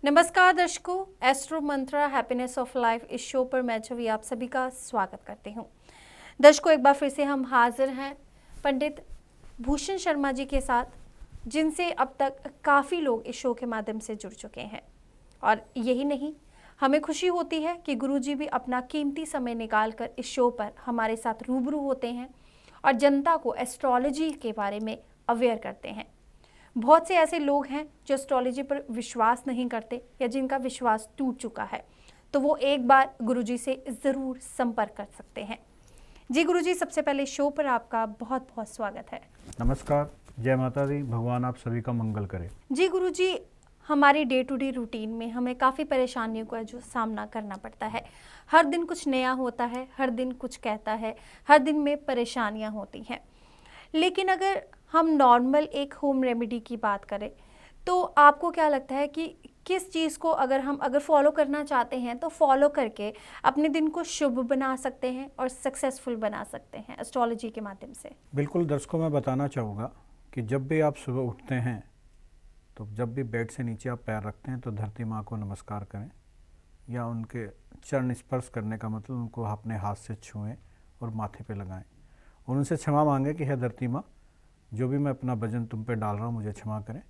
नमस्कार दर्शकों, astro Mantra happiness of life इस शो पर मैं छवि आप सभी का स्वागत करती हूँ। दर्शकों, एक बार फिर से हम हाजिर हैं पंडित भूषण शर्मा जी के साथ, जिनसे अब तक काफ़ी लोग इस शो के माध्यम से जुड़ चुके हैं। और यही नहीं, हमें खुशी होती है कि गुरुजी भी अपना कीमती समय निकालकर इस शो पर हमारे साथ रूबरू होते हैं और जनता को एस्ट्रोलॉजी के बारे में अवेयर करते हैं। बहुत से ऐसे लोग हैं जो एस्ट्रोलॉजी पर विश्वास नहीं करते या जिनका विश्वास टूट चुका है, तो वो एक बार गुरुजी से ज़रूर संपर्क कर सकते हैं। जी गुरुजी, सबसे पहले शो पर आपका बहुत बहुत स्वागत है। नमस्कार, जय माता दी। भगवान आप सभी का मंगल करे। जी गुरुजी, हमारी डे टू डे रूटीन में हमें काफ़ी परेशानियों का जो सामना करना पड़ता है। हर दिन कुछ नया होता है, हर दिन कुछ कहता है, हर दिन में परेशानियाँ होती हैं। लेकिन अगर हम नॉर्मल एक होम रेमेडी की बात करें तो आपको क्या लगता है कि किस चीज़ को अगर फॉलो करना चाहते हैं तो फॉलो करके अपने दिन को शुभ बना सकते हैं और सक्सेसफुल बना सकते हैं एस्ट्रोलॉजी के माध्यम से? बिल्कुल दर्शकों, मैं बताना चाहूँगा कि जब भी आप सुबह उठते हैं तो जब भी बेड से नीचे आप पैर रखते हैं तो धरती माँ को नमस्कार करें या उनके चरण स्पर्श करने का मतलब उनको अपने हाथ से छुएं और माथे पे लगाएं और उनसे क्षमा मांगें कि हे धरती माँ, जो भी मैं अपना वजन तुम पे डाल रहा हूँ मुझे क्षमा करें।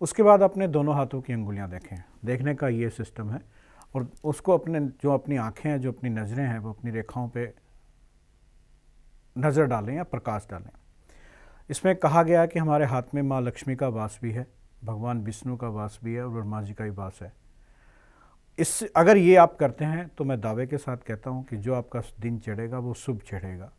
उसके बाद अपने दोनों हाथों की अंगुलियाँ देखें। देखने का ये सिस्टम है और उसको अपनी आँखें हैं, जो अपनी नज़रें हैं, वो अपनी रेखाओं पे नज़र डालें या प्रकाश डालें। इसमें कहा गया है कि हमारे हाथ में माँ लक्ष्मी का वास भी है, भगवान विष्णु का वास भी है और ब्रह्मा जी का भी वास है। अगर ये आप करते हैं तो मैं दावे के साथ कहता हूँ कि जो आपका दिन चढ़ेगा वो शुभ चढ़ेगा।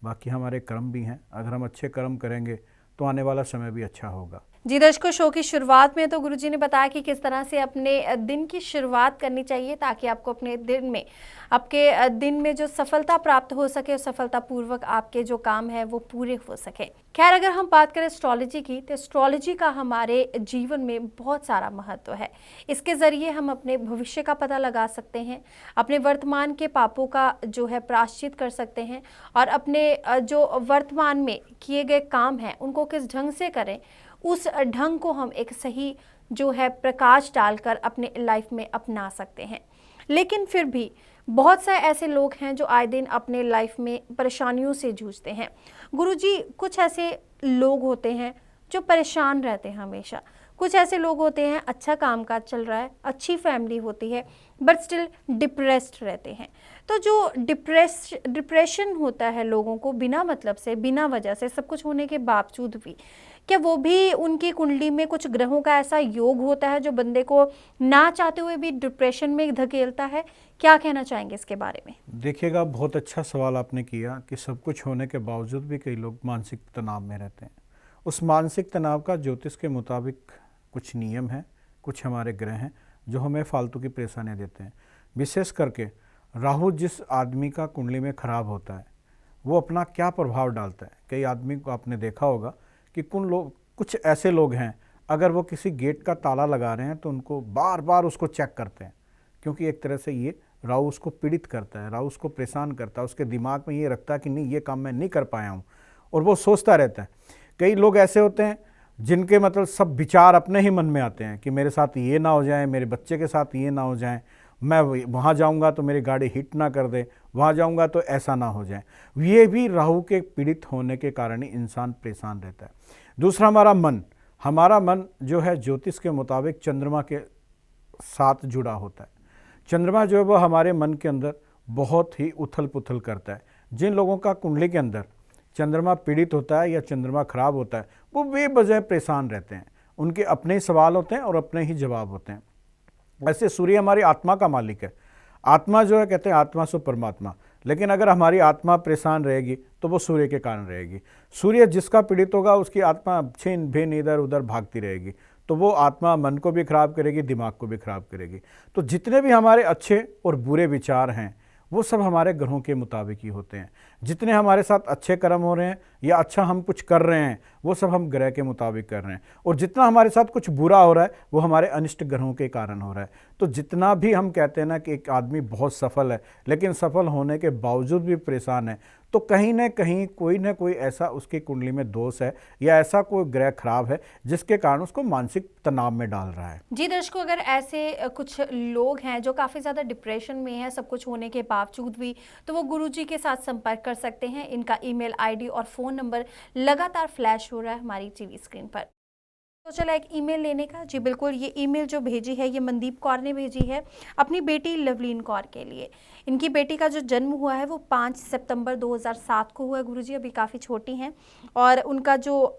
बाकी हमारे कर्म भी हैं, अगर हम अच्छे कर्म करेंगे तो आने वाला समय भी अच्छा होगा। जी दर्शकों, शो की शुरुआत में तो गुरुजी ने बताया कि किस तरह से अपने दिन की शुरुआत करनी चाहिए ताकि आपको आपके दिन में जो सफलता प्राप्त हो सके और सफलतापूर्वक आपके जो काम है वो पूरे हो सके। खैर, अगर हम बात करें एस्ट्रोलॉजी की तो एस्ट्रोलॉजी का हमारे जीवन में बहुत सारा महत्व है। इसके ज़रिए हम अपने भविष्य का पता लगा सकते हैं, अपने वर्तमान के पापों का जो है प्रायश्चित कर सकते हैं और अपने जो वर्तमान में किए गए काम हैं उनको किस ढंग से करें उस ढंग को हम एक सही जो है प्रकाश डालकर अपने लाइफ में अपना सकते हैं। लेकिन फिर भी बहुत से ऐसे लोग हैं जो आए दिन अपने लाइफ में परेशानियों से जूझते हैं। गुरुजी, कुछ ऐसे लोग होते हैं जो परेशान रहते हैं हमेशा, कुछ ऐसे लोग होते हैं अच्छा कामकाज चल रहा है, अच्छी फैमिली होती है, बट स्टिल डिप्रेस्ड रहते हैं। तो जो डिप्रेशन होता है लोगों को बिना मतलब से, बिना वजह से, सब कुछ होने के बावजूद भी, क्या वो भी उनकी कुंडली में कुछ ग्रहों का ऐसा योग होता है जो बंदे को ना चाहते हुए भी डिप्रेशन में धकेलता है? क्या कहना चाहेंगे इसके बारे में? देखिएगा, बहुत अच्छा सवाल आपने किया कि सब कुछ होने के बावजूद भी कई लोग मानसिक तनाव में रहते हैं। उस मानसिक तनाव का ज्योतिष के मुताबिक कुछ नियम हैं, कुछ हमारे ग्रह हैं जो हमें फालतू की परेशानियाँ देते हैं। विशेष करके राहु जिस आदमी का कुंडली में खराब होता है वो अपना क्या प्रभाव डालता है। कई आदमी को आपने देखा होगा कि कुछ ऐसे लोग हैं, अगर वो किसी गेट का ताला लगा रहे हैं तो उनको बार बार उसको चेक करते हैं, क्योंकि एक तरह से ये राहु उसको पीड़ित करता है, राहु उसको परेशान करता है। उसके दिमाग में ये रखता है कि नहीं, ये काम मैं नहीं कर पाया हूँ और वो सोचता रहता है। कई लोग ऐसे होते हैं जिनके मतलब सब विचार अपने ही मन में आते हैं कि मेरे साथ ये ना हो जाए, मेरे बच्चे के साथ ये ना हो जाए, मैं वहाँ जाऊँगा तो मेरी गाड़ी हिट ना कर दे, वहाँ जाऊँगा तो ऐसा ना हो जाए। ये भी राहु के पीड़ित होने के कारण ही इंसान परेशान रहता है। दूसरा, हमारा मन जो है ज्योतिष के मुताबिक चंद्रमा के साथ जुड़ा होता है। चंद्रमा जो है वो हमारे मन के अंदर बहुत ही उथल पुथल करता है। जिन लोगों का कुंडली के अंदर चंद्रमा पीड़ित होता है या चंद्रमा खराब होता है वो बेवजह परेशान रहते हैं। उनके अपने ही सवाल होते हैं और अपने ही जवाब होते हैं। ऐसे सूर्य हमारी आत्मा का मालिक है। आत्मा जो है, कहते हैं आत्मा सो परमात्मा, लेकिन अगर हमारी आत्मा परेशान रहेगी तो वो सूर्य के कारण रहेगी। सूर्य जिसका पीड़ित होगा उसकी आत्मा छीन भेन इधर उधर भागती रहेगी, तो वो आत्मा मन को भी खराब करेगी, दिमाग को भी खराब करेगी। तो जितने भी हमारे अच्छे और बुरे विचार हैं वो सब हमारे ग्रहों के मुताबिक ही होते हैं। जितने हमारे साथ अच्छे कर्म हो रहे हैं या अच्छा हम कुछ कर रहे हैं वो सब हम ग्रह के मुताबिक कर रहे हैं, और जितना हमारे साथ कुछ बुरा हो रहा है वो हमारे अनिष्ट ग्रहों के कारण हो रहा है। तो जितना भी हम कहते हैं ना कि एक आदमी बहुत सफल है लेकिन सफल होने के बावजूद भी परेशान है, तो कहीं ना कहीं कोई ना कोई ऐसा उसकी कुंडली में दोष है या ऐसा कोई ग्रह खराब है जिसके कारण उसको मानसिक तनाव में डाल रहा है। जी दर्शकों, अगर ऐसे कुछ लोग हैं जो काफ़ी ज़्यादा डिप्रेशन में हैं सब कुछ होने के बावजूद भी, तो वो गुरुजी के साथ संपर्क कर सकते हैं। इनका ईमेल आईडी और फ़ोन नंबर लगातार फ्लैश हो रहा है हमारी टीवी स्क्रीन पर। तो चला एक ईमेल लेने का। जी बिल्कुल, ये ईमेल जो भेजी है ये मनदीप कौर ने भेजी है अपनी बेटी लवलीन कौर के लिए। इनकी बेटी का जो जन्म हुआ है वो 5 सितंबर 2007 को हुआ है गुरुजी, अभी काफ़ी छोटी हैं। और उनका जो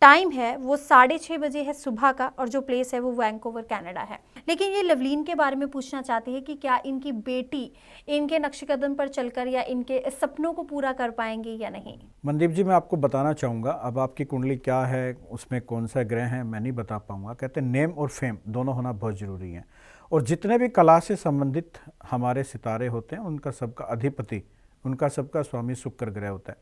टाइम है वो 6:30 बजे है सुबह का, और जो प्लेस है वो वैंकूवर कनाडा है। लेकिन ये लवलीन के बारे में पूछना चाहती है कि क्या इनकी बेटी इनके नक्शे कदम पर चलकर या इनके सपनों को पूरा कर पाएंगी या नहीं। मनदीप जी, मैं आपको बताना चाहूँगा, अब आपकी कुंडली क्या है, उसमें कौन सा ग्रह है, मैं नहीं बता पाऊँगा। कहते हैं नेम और फेम दोनों होना बहुत ज़रूरी है, और जितने भी कला से संबंधित हमारे सितारे होते हैं उनका सबका अधिपति, उनका सबका स्वामी शुक्र ग्रह होता है।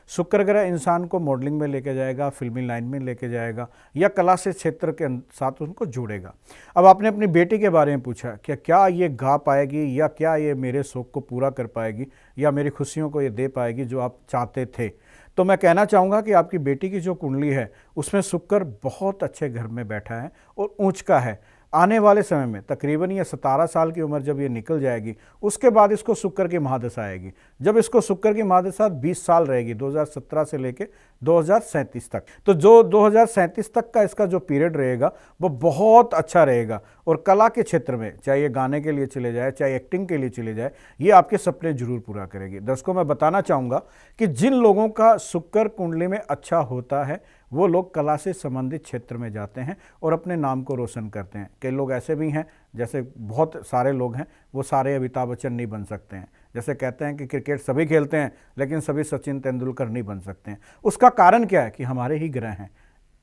शुक्र ग्रह इंसान को मॉडलिंग में लेके जाएगा, फिल्मी लाइन में लेके जाएगा, या कला से क्षेत्र के साथ उनको जोड़ेगा। अब आपने अपनी बेटी के बारे में पूछा कि क्या ये गा पाएगी, या क्या ये मेरे शौक को पूरा कर पाएगी, या मेरी खुशियों को ये दे पाएगी जो आप चाहते थे। तो मैं कहना चाहूँगा कि आपकी बेटी की जो कुंडली है उसमें शुक्र बहुत अच्छे घर में बैठा है और ऊंच का है। आने वाले समय में तकरीबन ये 17 साल की उम्र जब ये निकल जाएगी, उसके बाद इसको शुक्र की महादशा आएगी। जब इसको शुक्र की महादशा 20 साल रहेगी, 2017 से लेके 2037 तक, तो जो 2037 तक का इसका जो पीरियड रहेगा वो बहुत अच्छा रहेगा। और कला के क्षेत्र में चाहे ये गाने के लिए चले जाए, चाहे एक्टिंग के लिए चले जाए, ये आपके सपने जरूर पूरा करेगी। दर्शकों, मैं बताना चाहूँगा कि जिन लोगों का शुक्र कुंडली में अच्छा होता है वो लोग कला से संबंधित क्षेत्र में जाते हैं और अपने नाम को रोशन करते हैं। कई लोग ऐसे भी हैं, जैसे बहुत सारे लोग हैं, वो सारे अमिताभ बच्चन नहीं बन सकते हैं। जैसे कहते हैं कि क्रिकेट सभी खेलते हैं लेकिन सभी सचिन तेंदुलकर नहीं बन सकते हैं। उसका कारण क्या है कि हमारे ही ग्रह हैं।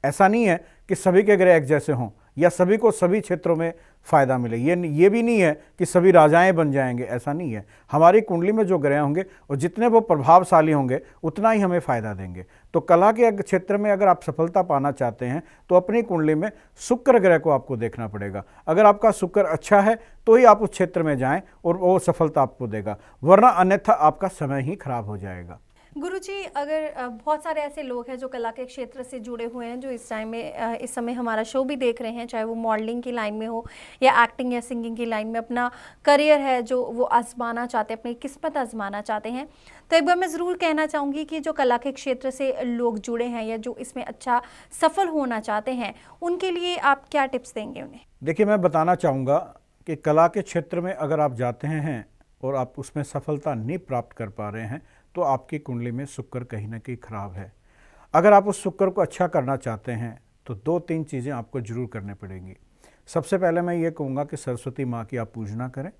ऐसा नहीं है कि सभी के ग्रह एक जैसे हों या सभी को सभी क्षेत्रों में फ़ायदा मिले। ये भी नहीं है कि सभी राजाएं बन जाएंगे, ऐसा नहीं है। हमारी कुंडली में जो ग्रह होंगे और जितने वो प्रभावशाली होंगे उतना ही हमें फ़ायदा देंगे। तो कला के क्षेत्र में अगर आप सफलता पाना चाहते हैं तो अपनी कुंडली में शुक्र ग्रह को आपको देखना पड़ेगा। अगर आपका शुक्र अच्छा है तो ही आप उस क्षेत्र में जाएं और वो सफलता आपको देगा, वरना अन्यथा आपका समय ही खराब हो जाएगा। गुरुजी, अगर बहुत सारे ऐसे लोग हैं जो कला के क्षेत्र से जुड़े हुए हैं, जो इस टाइम में इस समय हमारा शो भी देख रहे हैं, चाहे वो मॉडलिंग की लाइन में हो या एक्टिंग या सिंगिंग की लाइन में, अपना करियर है जो वो आजमाना चाहते हैं, अपनी किस्मत आजमाना चाहते हैं, तो एक बार मैं ज़रूर कहना चाहूँगी कि जो कला के क्षेत्र से लोग जुड़े हैं या जो इसमें अच्छा सफल होना चाहते हैं, उनके लिए आप क्या टिप्स देंगे उन्हें? देखिए, मैं बताना चाहूँगा कि कला के क्षेत्र में अगर आप जाते हैं और आप उसमें सफलता नहीं प्राप्त कर पा रहे हैं तो आपकी कुंडली में शुक्र कहीं ना कहीं खराब है। अगर आप उस शुक्र को अच्छा करना चाहते हैं तो 2-3 चीज़ें आपको जरूर करनी पड़ेंगी। सबसे पहले मैं ये कहूँगा कि सरस्वती माँ की आप पूजना करें।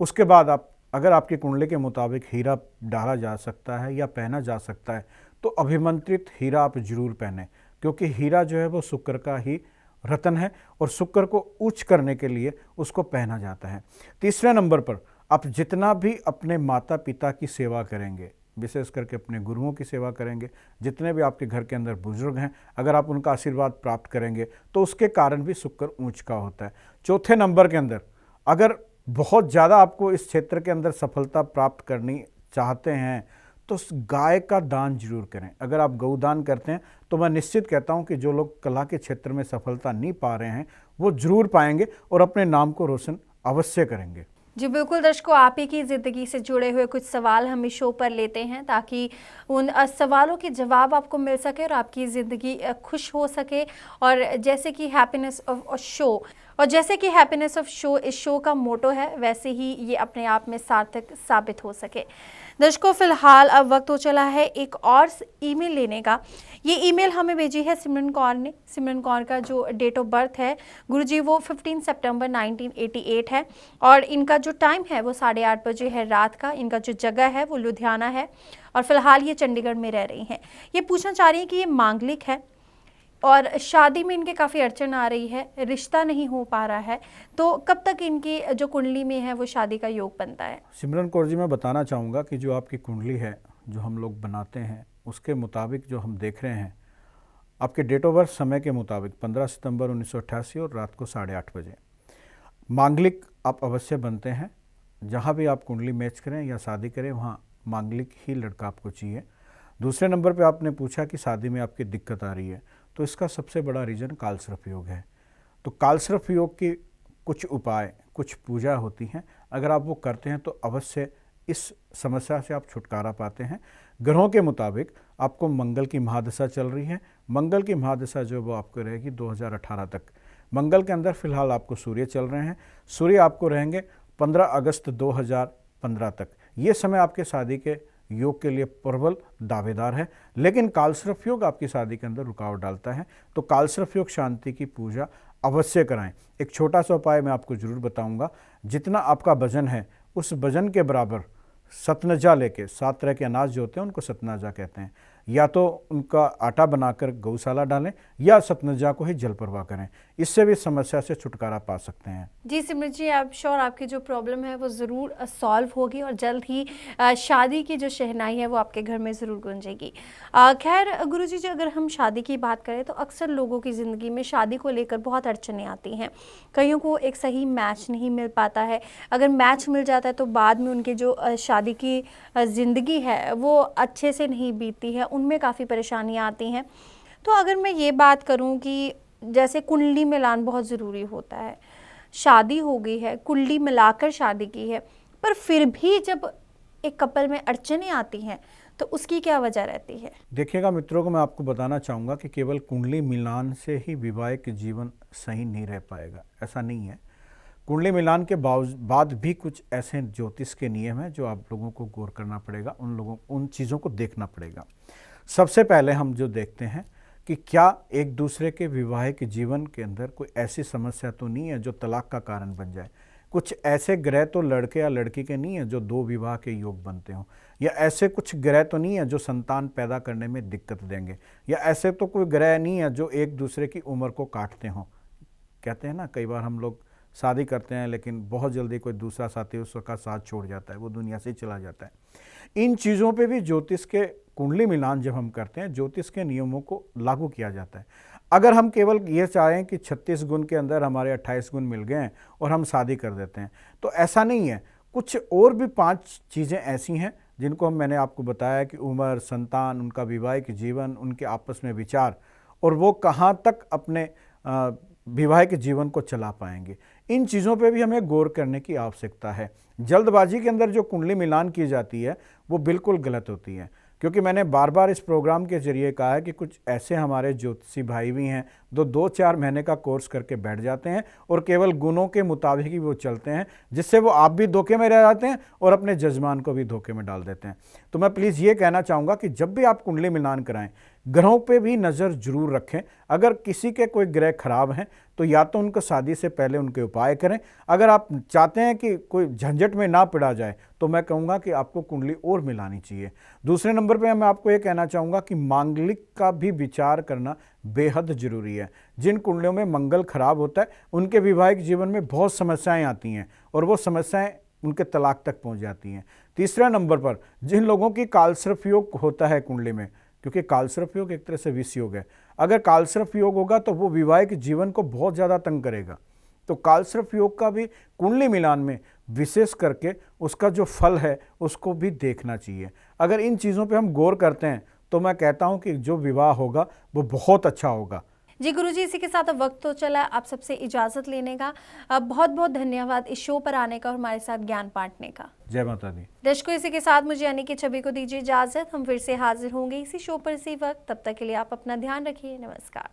उसके बाद आप, अगर आपकी कुंडली के मुताबिक हीरा डाला जा सकता है या पहना जा सकता है तो अभिमंत्रित हीरा आप जरूर पहने, क्योंकि हीरा जो है वो शुक्र का ही रतन है और शुक्र को उच्च करने के लिए उसको पहना जाता है। तीसरे नंबर पर आप जितना भी अपने माता पिता की सेवा करेंगे, विशेष करके अपने गुरुओं की सेवा करेंगे, जितने भी आपके घर के अंदर बुजुर्ग हैं, अगर आप उनका आशीर्वाद प्राप्त करेंगे तो उसके कारण भी शुक्र ऊंच का होता है। चौथे नंबर के अंदर, अगर बहुत ज़्यादा आपको इस क्षेत्र के अंदर सफलता प्राप्त करनी चाहते हैं तो गाय का दान जरूर करें। अगर आप गौदान करते हैं तो मैं निश्चित कहता हूं कि जो लोग कला के क्षेत्र में सफलता नहीं पा रहे हैं वो जरूर पाएंगे और अपने नाम को रोशन अवश्य करेंगे। जी बिल्कुल दर्शकों, आप ही की ज़िंदगी से जुड़े हुए कुछ सवाल हम इस शो पर लेते हैं ताकि उन सवालों के जवाब आपको मिल सके और आपकी ज़िंदगी खुश हो सके। और जैसे कि हैप्पीनेस ऑफ शो इस शो का मोटो है, वैसे ही ये अपने आप में सार्थक साबित हो सके। दर्शकों, फिलहाल अब वक्त हो चला है एक और ईमेल लेने का। ये ईमेल हमें भेजी है सिमरन कौर ने। सिमरन कौर का जो डेट ऑफ बर्थ है गुरुजी वो 15 सितंबर 1988 है और इनका जो टाइम है वो 8:30 बजे है रात का। इनका जो जगह है वो लुधियाना है और फिलहाल ये चंडीगढ़ में रह रही हैं। ये पूछना चाह रही हैं कि ये मांगलिक है और शादी में इनके काफ़ी अड़चन आ रही है, रिश्ता नहीं हो पा रहा है, तो कब तक इनकी जो कुंडली में है वो शादी का योग बनता है? सिमरन कौर जी, मैं बताना चाहूँगा कि जो आपकी कुंडली है जो हम लोग बनाते हैं उसके मुताबिक जो हम देख रहे हैं, आपके डेट ऑफ बर्थ समय के मुताबिक 15 सितंबर 1988 और रात को 8:30 बजे, मांगलिक आप अवश्य बनते हैं। जहाँ भी आप कुंडली मैच करें या शादी करें वहाँ मांगलिक ही लड़का आपको चाहिए। दूसरे नंबर पे आपने पूछा कि शादी में आपकी दिक्कत आ रही है, तो इसका सबसे बड़ा रीज़न कालसर्प योग है। तो कालसर्प योग की कुछ उपाय, कुछ पूजा होती हैं, अगर आप वो करते हैं तो अवश्य इस समस्या से आप छुटकारा पाते हैं। ग्रहों के मुताबिक आपको मंगल की महादशा चल रही है। मंगल की महादशा जो वो आपको रहेगी 2018 तक। मंगल के अंदर फिलहाल आपको सूर्य चल रहे हैं। सूर्य आपको रहेंगे 15 अगस्त 2015 तक। ये समय आपके शादी के योग के लिए प्रबल दावेदार है, लेकिन कालसर्प योग आपकी शादी के अंदर रुकावट डालता है। तो कालसर्प योग शांति की पूजा अवश्य कराएं। एक छोटा सा उपाय मैं आपको जरूर बताऊंगा। जितना आपका वजन है उस वजन के बराबर सतनजा लेके, 7 तरह के अनाज जो होते हैं उनको सतनजा कहते हैं, या तो उनका आटा बनाकर गौशाला डालें या सतनजा को ही जल प्रवाह करें। इससे भी समस्या से छुटकारा पा सकते हैं। जी सिमरन जी, आप श्योर आपकी जो प्रॉब्लम है वो ज़रूर सॉल्व होगी और जल्द ही शादी की जो शहनाई है वो आपके घर में ज़रूर गूंजेगी। खैर गुरुजी जी, अगर हम शादी की बात करें तो अक्सर लोगों की ज़िंदगी में शादी को लेकर बहुत अड़चनें आती हैं। कईयों को एक सही मैच नहीं मिल पाता है, अगर मैच मिल जाता है तो बाद में उनकी जो शादी की ज़िंदगी है वो अच्छे से नहीं बीतती है, उनमें काफ़ी परेशानियाँ आती हैं। तो अगर मैं ये बात करूँ कि जैसे कुंडली मिलान बहुत ज़रूरी होता है, शादी हो गई है, कुंडली मिलाकर शादी की है, पर फिर भी जब एक कपल में अड़चनें आती हैं तो उसकी क्या वजह रहती है? देखिएगा मित्रों को मैं आपको बताना चाहूँगा कि केवल कुंडली मिलान से ही वैवाहिक जीवन सही नहीं रह पाएगा, ऐसा नहीं है। कुंडली मिलान के बाद भी कुछ ऐसे ज्योतिष के नियम हैं जो आप लोगों को गौर करना पड़ेगा, उन चीज़ों को देखना पड़ेगा। सबसे पहले हम जो देखते हैं कि क्या एक दूसरे के वैवाहिक जीवन के अंदर कोई ऐसी समस्या तो नहीं है जो तलाक का कारण बन जाए। कुछ ऐसे ग्रह तो लड़के या लड़की के नहीं है जो 2 विवाह के योग बनते हों, या ऐसे कुछ ग्रह तो नहीं है जो संतान पैदा करने में दिक्कत देंगे, या ऐसे तो कोई ग्रह नहीं है जो एक दूसरे की उम्र को काटते हों। कहते हैं ना, कई बार हम लोग शादी करते हैं लेकिन बहुत जल्दी कोई दूसरा साथी उसका साथ छोड़ जाता है, वो दुनिया से चला जाता है। इन चीज़ों पे भी ज्योतिष के कुंडली मिलान जब हम करते हैं, ज्योतिष के नियमों को लागू किया जाता है। अगर हम केवल ये चाहें कि 36 गुण के अंदर हमारे 28 गुण मिल गए हैं और हम शादी कर देते हैं, तो ऐसा नहीं है। कुछ और भी 5 चीज़ें ऐसी हैं जिनको मैंने आपको बताया कि उम्र, संतान, उनका वैवाहिक जीवन, उनके आपस में विचार, और वो कहाँ तक अपने वैवाहिक जीवन को चला पाएंगे। इन चीज़ों पे भी हमें गौर करने की आवश्यकता है। जल्दबाजी के अंदर जो कुंडली मिलान की जाती है वो बिल्कुल गलत होती है, क्योंकि मैंने बार बार इस प्रोग्राम के जरिए कहा है कि कुछ ऐसे हमारे ज्योतिषी भाई भी हैं जो 2-4 महीने का कोर्स करके बैठ जाते हैं और केवल गुणों के मुताबिक ही वो चलते हैं, जिससे वो आप भी धोखे में रह जाते हैं और अपने जजमान को भी धोखे में डाल देते हैं। तो मैं प्लीज़ ये कहना चाहूँगा कि जब भी आप कुंडली मिलान कराएं, ग्रहों पे भी नज़र जरूर रखें। अगर किसी के कोई ग्रह खराब हैं तो या तो उनको शादी से पहले उनके उपाय करें। अगर आप चाहते हैं कि कोई झंझट में ना पड़ा जाए तो मैं कहूँगा कि आपको कुंडली और मिलानी चाहिए। दूसरे नंबर पे मैं आपको ये कहना चाहूँगा कि मांगलिक का भी विचार करना बेहद ज़रूरी है। जिन कुंडलियों में मंगल खराब होता है उनके वैवाहिक जीवन में बहुत समस्याएँ आती हैं और वो समस्याएँ उनके तलाक तक पहुँच जाती हैं। तीसरा नंबर पर जिन लोगों की कालसर्प योग होता है कुंडली में, क्योंकि कालसर्प योग एक तरह से विष योग है, अगर कालसर्प योग होगा तो वो वैवाहिक जीवन को बहुत ज़्यादा तंग करेगा। तो कालसर्प योग का भी कुंडली मिलान में विशेष करके उसका जो फल है उसको भी देखना चाहिए। अगर इन चीज़ों पे हम गौर करते हैं तो मैं कहता हूँ कि जो विवाह होगा वो बहुत अच्छा होगा। जी गुरुजी, इसी के साथ अब वक्त तो चला आप सबसे इजाज़त लेने का। बहुत बहुत धन्यवाद इस शो पर आने का और हमारे साथ ज्ञान बांटने का। जय माता दी। दर्शकों, इसी के साथ मुझे यानी कि छवि को दीजिए इजाज़त। हम फिर से हाजिर होंगे इसी शो पर इसी वक्त। तब तक के लिए आप अपना ध्यान रखिए। नमस्कार।